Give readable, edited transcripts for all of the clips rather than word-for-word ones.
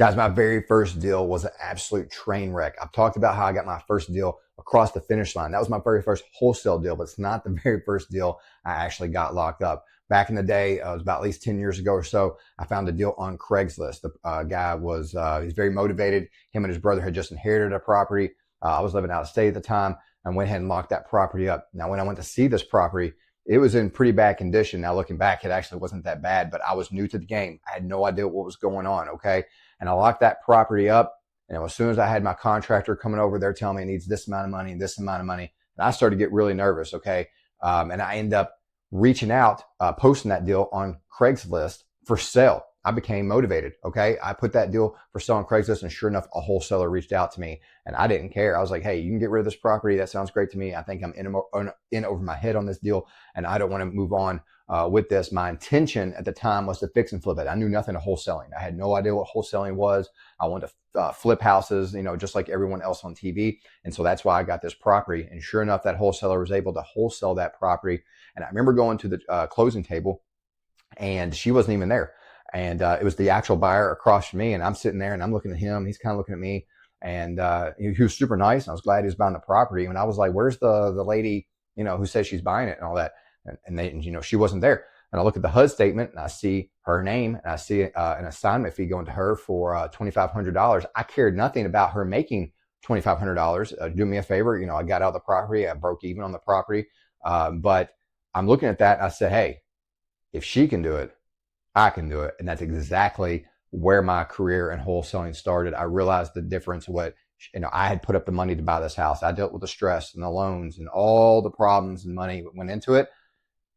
Guys, my very first deal was an absolute train wreck. I've talked about how I got my first deal across the finish line. That was my very first wholesale deal, but it's not the very first deal I actually got locked up. Back in the day, it was about at least 10 years ago or so, I found a deal on Craigslist. The guy was, he's very motivated. Him and his brother had just inherited a property. I was living out of state at the time and went ahead and locked that property up. Now, when I went to see this property, it was in pretty bad condition. Now, looking back, it actually wasn't that bad, but I was new to the game. I had no idea what was going on, okay? And I locked that property up. And as soon as I had my contractor coming over there telling me it needs this amount of money and this amount of money, and I started to get really nervous, okay? And I ended up reaching out, posting that deal on Craigslist for sale. I became motivated, okay? I put that deal for sale on Craigslist, and sure enough, a wholesaler reached out to me, and I didn't care. I was like, hey, you can get rid of this property. That sounds great to me. I think I'm in over my head on this deal, and I don't want to move on with this. My intention at the time was to fix and flip it. I knew nothing of wholesaling. I had no idea what wholesaling was. I wanted to flip houses, you know, just like everyone else on TV. And so that's why I got this property. And sure enough, that wholesaler was able to wholesale that property. And I remember going to the closing table, and she wasn't even there. And it was the actual buyer across from me. And I'm sitting there and I'm looking at him. He's kind of looking at me. And he was super nice. And I was glad he was buying the property. And I was like, where's the lady, you know, who says she's buying it and all that? And they, you know, she wasn't there. And I look at the HUD statement and I see her name and I see an assignment fee going to her for $2,500. I cared nothing about her making $2,500. Do me a favor. You know, I got out of the property. I broke even on the property. But I'm looking at that and I said, hey, if she can do it, I can do it. And that's exactly where my career in wholesaling started. I realized the difference. What, you know, I had put up the money to buy this house. I dealt with the stress and the loans and all the problems and money that went into it.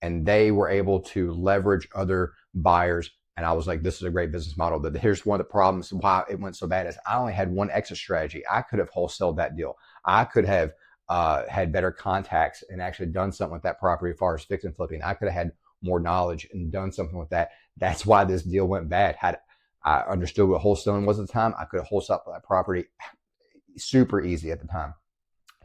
And they were able to leverage other buyers. And I was like, this is a great business model. But here's one of the problems why it went so bad is I only had one exit strategy. I could have wholesaled that deal. I could have had better contacts and actually done something with that property as far as fix and flipping. I could have had more knowledge and done something with that. That's why this deal went bad. Had I understood what wholesaling was at the time, I could have wholesaled that property super easy at the time.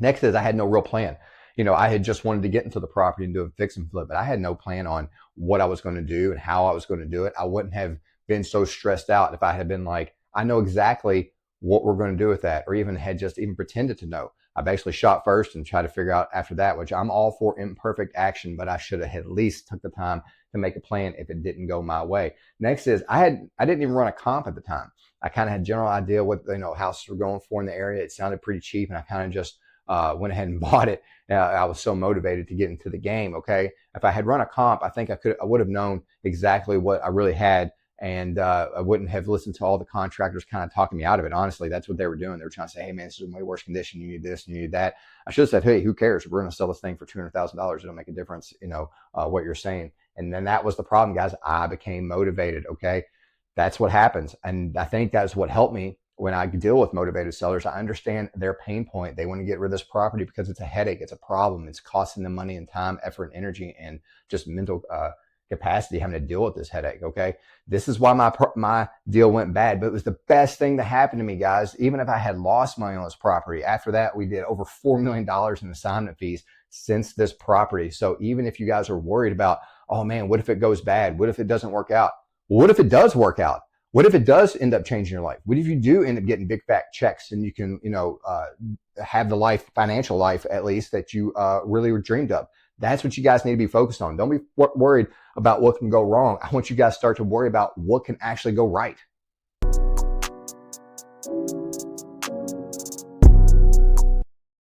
Next is I had no real plan. You know, I had just wanted to get into the property and do a fix and flip, but I had no plan on what I was going to do and how I was going to do it. I wouldn't have been so stressed out if I had been like, I know exactly what we're going to do with that, or even had just even pretended to know. I basically shot first and tried to figure out after that, which I'm all for imperfect action, but I should have at least took the time to make a plan if it didn't go my way. Next is I didn't even run a comp at the time. I kind of had a general idea what, you know, houses were going for in the area. It sounded pretty cheap, and I kind of just went ahead and bought it. I was so motivated to get into the game. Okay, if I had run a comp, I think I would have known exactly what I really had, and I wouldn't have listened to all the contractors kind of talking me out of it. Honestly, that's what they were doing. They were trying to say, "Hey, man, this is in way worse condition. You need this, and you need that." I should have said, "Hey, who cares? We're going to sell this thing for $200,000. It'll make a difference, you know, what you're saying." And then that was the problem, guys. I became motivated. Okay, that's what happens, and I think that's what helped me. When I deal with motivated sellers, I understand their pain point. They want to get rid of this property because it's a headache. It's a problem. It's costing them money and time, effort, and energy, and just mental capacity having to deal with this headache. Okay. This is why my deal went bad, but it was the best thing that happened to me, guys. Even if I had lost money on this property, after that, we did over $4 million in assignment fees since this property. So even if you guys are worried about, oh man, what if it goes bad? What if it doesn't work out? Well, what if it does work out? What if it does end up changing your life? What if you do end up getting big fat checks and you can, you know, have the financial life at least that you really were dreamed of? That's what you guys need to be focused on. Don't be worried about what can go wrong. I want you guys to start to worry about what can actually go right.